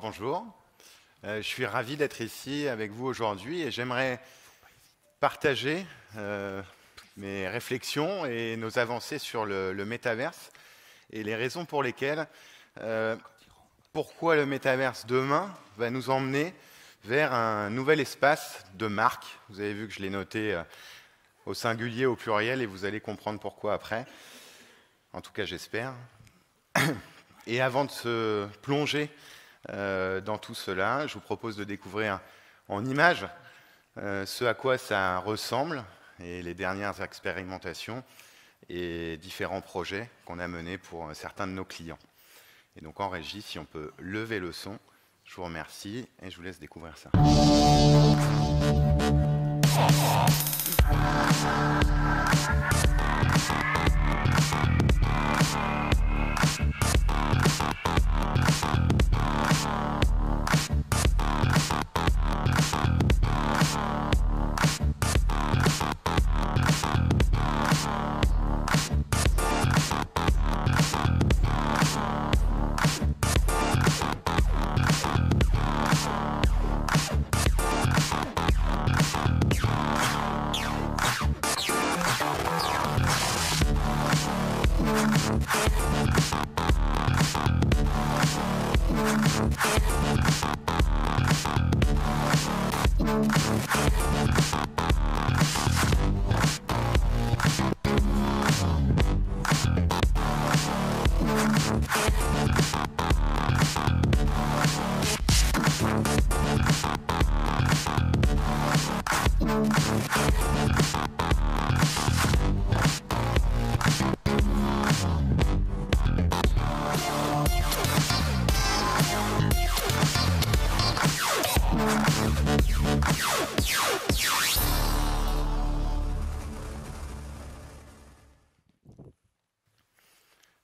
Bonjour, je suis ravi d'être ici avec vous aujourd'hui et j'aimerais partager mes réflexions et nos avancées sur le métaverse et les raisons pour lesquelles, pourquoi le métaverse demain va nous emmener vers un nouvel espace de marque. Vous avez vu que je l'ai noté au singulier, au pluriel, et vous allez comprendre pourquoi après. En tout cas, j'espère. Et avant de se plonger dans tout cela, je vous propose de découvrir en images ce à quoi ça ressemble et les dernières expérimentations et différents projets qu'on a menés pour certains de nos clients. Et donc en régie, si on peut lever le son, je vous remercie et je vous laisse découvrir ça.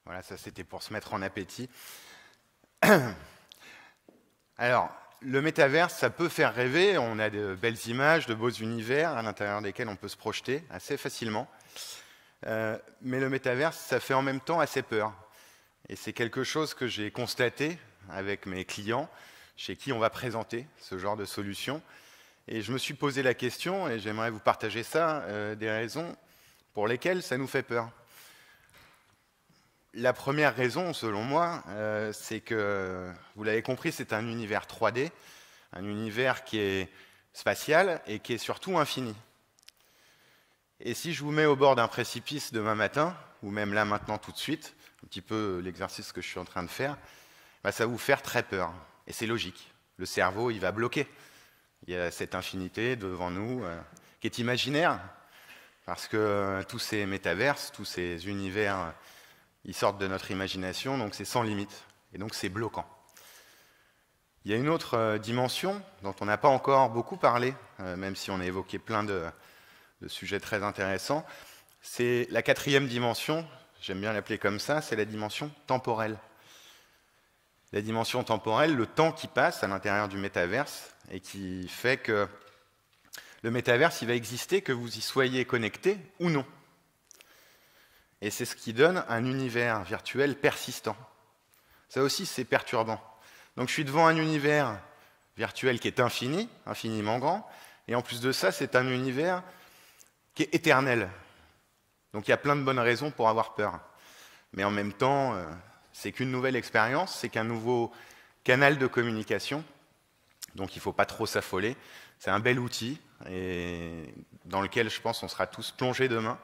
Voilà, ça c'était pour se mettre en appétit. Alors, le métaverse, ça peut faire rêver. On a de belles images, de beaux univers à l'intérieur desquels on peut se projeter assez facilement. Mais le métaverse, ça fait en même temps assez peur. Et c'est quelque chose que j'ai constaté avec mes clients, chez qui on va présenter ce genre de solution. Et je me suis posé la question, et j'aimerais vous partager ça, des raisons pour lesquelles ça nous fait peur. La première raison, selon moi, c'est que, vous l'avez compris, c'est un univers 3D, un univers qui est spatial et qui est surtout infini. Et si je vous mets au bord d'un précipice demain matin, ou même là maintenant tout de suite, un petit peu l'exercice que je suis en train de faire, bah, ça va vous faire très peur. Et c'est logique. Le cerveau, il va bloquer. Il y a cette infinité devant nous qui est imaginaire, parce que tous ces métaverses, tous ces univers, ils sortent de notre imagination, donc c'est sans limite, et donc c'est bloquant. Il y a une autre dimension dont on n'a pas encore beaucoup parlé, même si on a évoqué plein de sujets très intéressants, c'est la quatrième dimension, j'aime bien l'appeler comme ça, c'est la dimension temporelle. La dimension temporelle, le temps qui passe à l'intérieur du métaverse, et qui fait que le métaverse, il va exister, que vous y soyez connecté ou non. Et c'est ce qui donne un univers virtuel persistant. Ça aussi, c'est perturbant. Donc je suis devant un univers virtuel qui est infini, infiniment grand, et en plus de ça, c'est un univers qui est éternel. Donc il y a plein de bonnes raisons pour avoir peur. Mais en même temps, c'est qu'une nouvelle expérience, c'est qu'un nouveau canal de communication, donc il ne faut pas trop s'affoler. C'est un bel outil, et dans lequel je pense on sera tous plongés demain.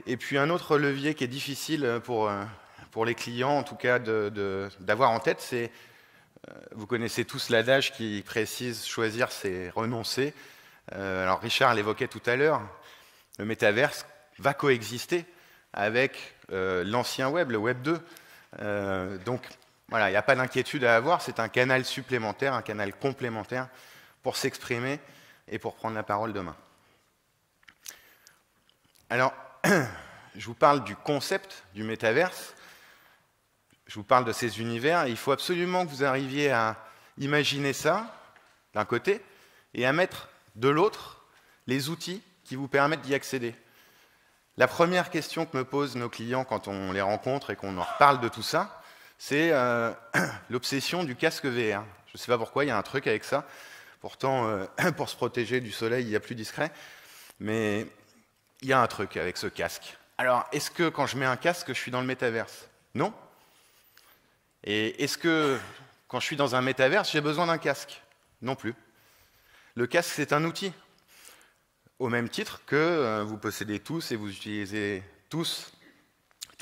Et puis un autre levier qui est difficile pour les clients, en tout cas d'avoir en tête, c'est, vous connaissez tous l'adage qui précise choisir c'est renoncer. Alors Richard l'évoquait tout à l'heure, le métaverse va coexister avec l'ancien web, le web 2. Donc voilà, il n'y a pas d'inquiétude à avoir, c'est un canal supplémentaire, un canal complémentaire pour s'exprimer et pour prendre la parole demain. Alors, je vous parle du concept du métaverse, je vous parle de ces univers, et il faut absolument que vous arriviez à imaginer ça, d'un côté, et à mettre de l'autre les outils qui vous permettent d'y accéder. La première question que me posent nos clients quand on les rencontre et qu'on leur parle de tout ça, c'est l'obsession du casque VR. Je ne sais pas pourquoi, il y a un truc avec ça. Pourtant, pour se protéger du soleil, il y a plus discret. Mais il y a un truc avec ce casque. Alors, est-ce que quand je mets un casque, je suis dans le métaverse? Non. Et est-ce que quand je suis dans un métaverse, j'ai besoin d'un casque? Non plus. Le casque, c'est un outil. Au même titre que vous possédez tous et vous utilisez tous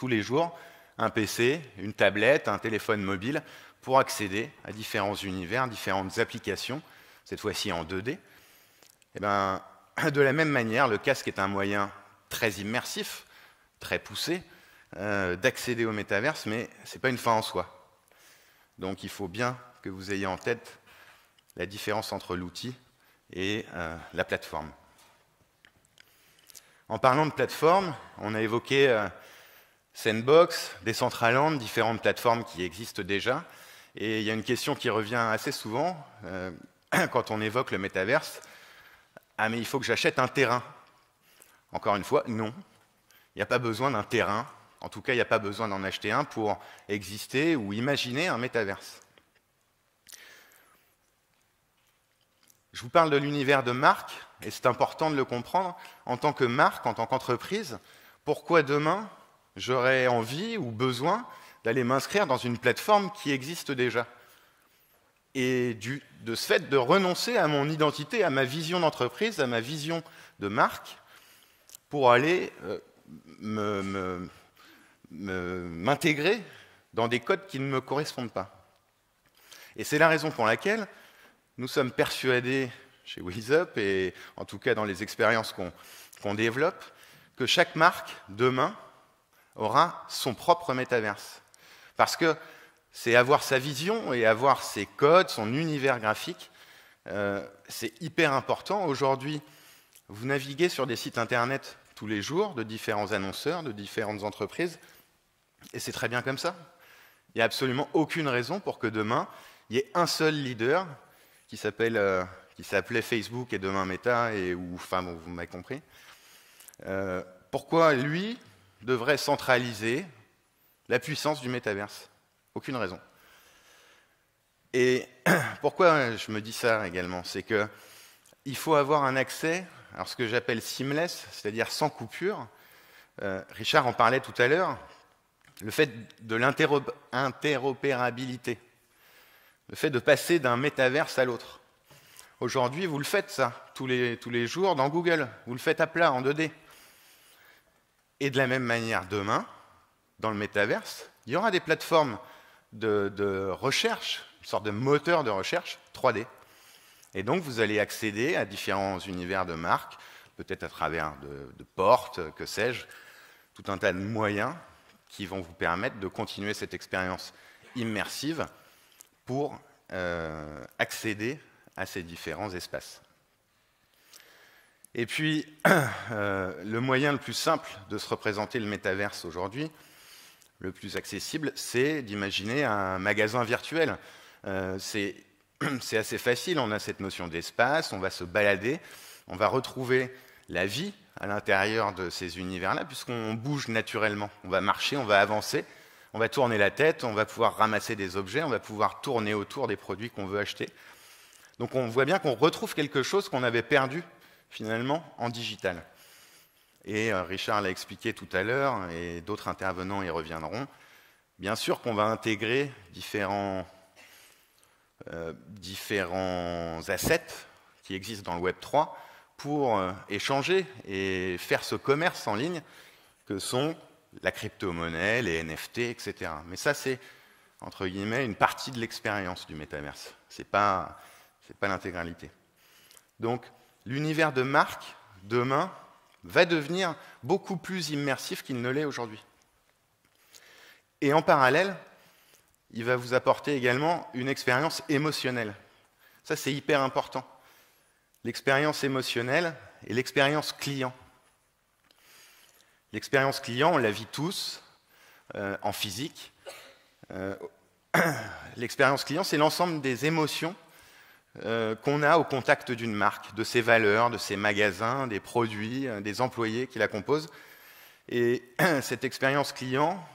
les jours un PC, une tablette, un téléphone mobile pour accéder à différents univers, différentes applications, cette fois-ci en 2D. Et ben, de la même manière, le casque est un moyen très immersif, très poussé, d'accéder au métaverse, mais ce n'est pas une fin en soi. Donc il faut bien que vous ayez en tête la différence entre l'outil et la plateforme. En parlant de plateforme, on a évoqué Sandbox, Decentraland, différentes plateformes qui existent déjà. Et il y a une question qui revient assez souvent quand on évoque le métaverse. Ah, mais il faut que j'achète un terrain. Encore une fois, non. Il n'y a pas besoin d'un terrain. En tout cas, il n'y a pas besoin d'en acheter un pour exister ou imaginer un métaverse. Je vous parle de l'univers de marque, et c'est important de le comprendre. En tant que marque, en tant qu'entreprise, pourquoi demain j'aurais envie ou besoin d'aller m'inscrire dans une plateforme qui existe déjà? Et de ce fait, de renoncer à mon identité, à ma vision d'entreprise, à ma vision de marque, pour aller m'intégrer dans des codes qui ne me correspondent pas. Et c'est la raison pour laquelle nous sommes persuadés chez WizUp, et en tout cas dans les expériences qu'on développe, que chaque marque, demain, aura son propre métaverse. Parce que c'est avoir sa vision et avoir ses codes, son univers graphique, c'est hyper important. Aujourd'hui, vous naviguez sur des sites internet tous les jours de différents annonceurs, de différentes entreprises, et c'est très bien comme ça. Il n'y a absolument aucune raison pour que demain, il y ait un seul leader qui s'appelait Facebook et demain Meta, enfin bon, vous m'avez compris. Pourquoi lui devrait centraliser la puissance du métaverse? Aucune raison. Et pourquoi je me dis ça également? C'est qu'il faut avoir un accès, alors ce que j'appelle seamless, c'est-à-dire sans coupure. Richard en parlait tout à l'heure, le fait de l'interopérabilité, le fait de passer d'un métaverse à l'autre. Aujourd'hui, vous le faites ça, tous les jours dans Google, vous le faites à plat, en 2D. Et de la même manière, demain, dans le métaverse, il y aura des plateformes de recherche, une sorte de moteur de recherche 3D. Et donc, vous allez accéder à différents univers de marques, peut-être à travers de portes, que sais-je, tout un tas de moyens qui vont vous permettre de continuer cette expérience immersive pour accéder à ces différents espaces. Et puis, le moyen le plus simple de se représenter le métaverse aujourd'hui, le plus accessible, c'est d'imaginer un magasin virtuel. C'est assez facile, on a cette notion d'espace, on va se balader, on va retrouver la vie à l'intérieur de ces univers-là, puisqu'on bouge naturellement. On va marcher, on va avancer, on va tourner la tête, on va pouvoir ramasser des objets, on va pouvoir tourner autour des produits qu'on veut acheter. Donc on voit bien qu'on retrouve quelque chose qu'on avait perdu finalement en digital. Et Richard l'a expliqué tout à l'heure, et d'autres intervenants y reviendront. Bien sûr qu'on va intégrer différents assets qui existent dans le Web 3 pour échanger et faire ce commerce en ligne que sont la crypto-monnaie, les NFT, etc. Mais ça, c'est, entre guillemets, une partie de l'expérience du métaverse. C'est pas l'intégralité. Donc, l'univers de marque, demain, va devenir beaucoup plus immersif qu'il ne l'est aujourd'hui. Et en parallèle, il va vous apporter également une expérience émotionnelle. Ça, c'est hyper important. L'expérience émotionnelle et l'expérience client. L'expérience client, on la vit tous en physique. L'expérience client, c'est l'ensemble des émotions qu'on a au contact d'une marque, de ses valeurs, de ses magasins, des produits, des employés qui la composent. Et cette expérience client,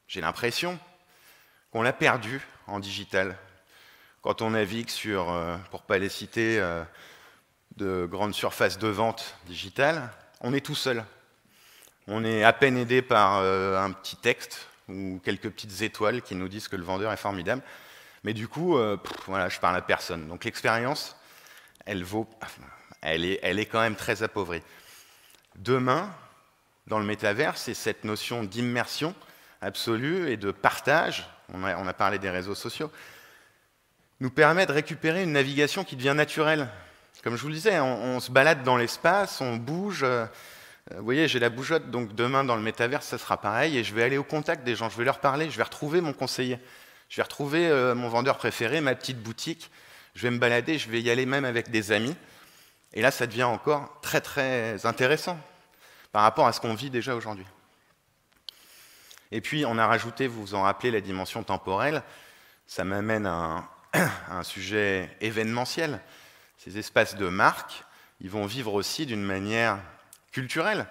j'ai l'impression qu'on l'a perdu en digital. Quand on navigue sur, pour ne pas les citer, de grandes surfaces de vente digitales, on est tout seul. On est à peine aidé par un petit texte ou quelques petites étoiles qui nous disent que le vendeur est formidable. Mais du coup, voilà, je parle à personne. Donc l'expérience, elle est quand même très appauvrie. Demain, dans le métavers, c'est cette notion d'immersion absolue et de partage, on a parlé des réseaux sociaux, nous permet de récupérer une navigation qui devient naturelle. Comme je vous le disais, on se balade dans l'espace, on bouge. Vous voyez, j'ai la bougeotte, donc demain dans le métavers, ça sera pareil, et je vais aller au contact des gens, je vais leur parler, je vais retrouver mon conseiller, je vais retrouver mon vendeur préféré, ma petite boutique, je vais me balader, je vais y aller même avec des amis, et là, ça devient encore très très intéressant par rapport à ce qu'on vit déjà aujourd'hui. Et puis, on a rajouté, vous vous en rappelez, la dimension temporelle, ça m'amène à un sujet événementiel. Ces espaces de marque, ils vont vivre aussi d'une manière culturelle.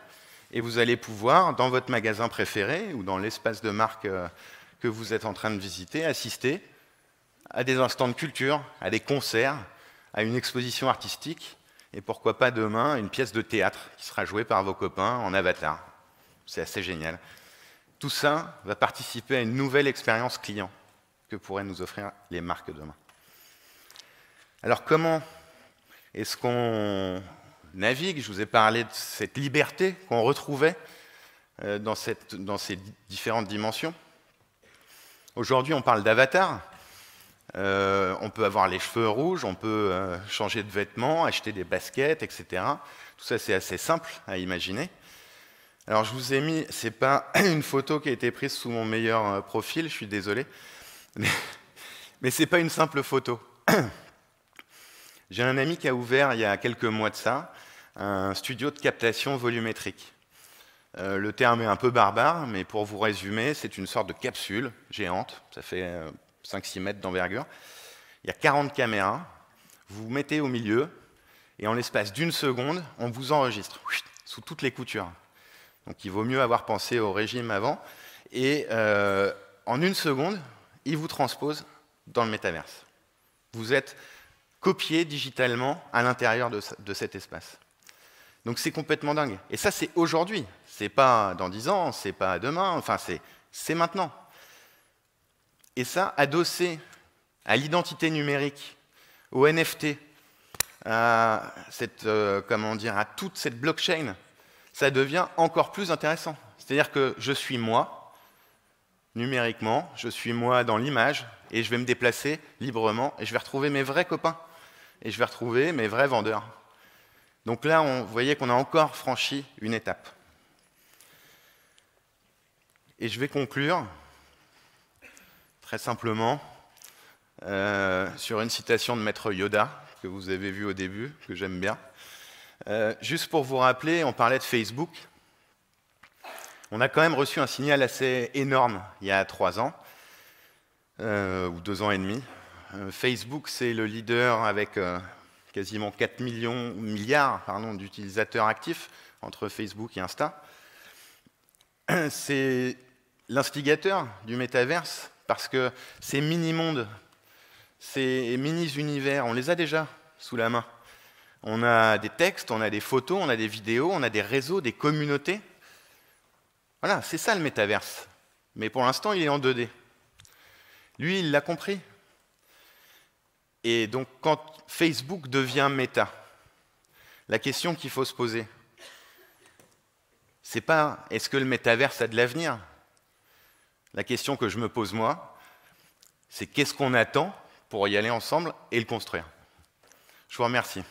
Et vous allez pouvoir, dans votre magasin préféré ou dans l'espace de marque que vous êtes en train de visiter, assister à des instants de culture, à des concerts, à une exposition artistique, et pourquoi pas demain, une pièce de théâtre qui sera jouée par vos copains en avatar. C'est assez génial. Tout ça va participer à une nouvelle expérience client que pourraient nous offrir les marques demain. Alors comment est-ce qu'on navigue? Je vous ai parlé de cette liberté qu'on retrouvait dans ces différentes dimensions. Aujourd'hui, on parle d'avatar. On peut avoir les cheveux rouges, on peut changer de vêtements, acheter des baskets, etc. Tout ça, c'est assez simple à imaginer. Alors, je vous ai mis, c'est pas une photo qui a été prise sous mon meilleur profil, je suis désolé, mais c'est pas une simple photo. J'ai un ami qui a ouvert, il y a quelques mois de ça, un studio de captation volumétrique. Le terme est un peu barbare, mais pour vous résumer, c'est une sorte de capsule géante, ça fait 5-6 mètres d'envergure. Il y a 40 caméras, vous vous mettez au milieu, et en l'espace d'une seconde, on vous enregistre, sous toutes les coutures. Donc il vaut mieux avoir pensé au régime avant, et en une seconde, il vous transpose dans le métaverse. Vous êtes copié digitalement à l'intérieur de cet espace. Donc c'est complètement dingue. Et ça, c'est aujourd'hui. C'est pas dans 10 ans, c'est pas demain, enfin c'est maintenant. Et ça, adossé à l'identité numérique, au NFT, à toute cette blockchain, ça devient encore plus intéressant. C'est-à-dire que je suis moi, numériquement, je suis moi dans l'image, et je vais me déplacer librement, et je vais retrouver mes vrais copains, et je vais retrouver mes vrais vendeurs. Donc là, vous voyez qu'on a encore franchi une étape. Et je vais conclure, très simplement, sur une citation de Maître Yoda, que vous avez vue au début, que j'aime bien. Juste pour vous rappeler, on parlait de Facebook. On a quand même reçu un signal assez énorme il y a 3 ans, ou 2 ans et demi. Facebook, c'est le leader avec quasiment 4 milliards d'utilisateurs actifs entre Facebook et Insta. C'est l'instigateur du métaverse parce que ces mini-mondes, ces mini-univers, on les a déjà sous la main. On a des textes, on a des photos, on a des vidéos, on a des réseaux, des communautés. Voilà, c'est ça le métaverse. Mais pour l'instant, il est en 2D. Lui, il l'a compris. Et donc, quand Facebook devient méta, la question qu'il faut se poser, c'est pas est-ce que le métaverse a de l'avenir? La question que je me pose moi, c'est qu'est-ce qu'on attend pour y aller ensemble et le construire? Je vous remercie.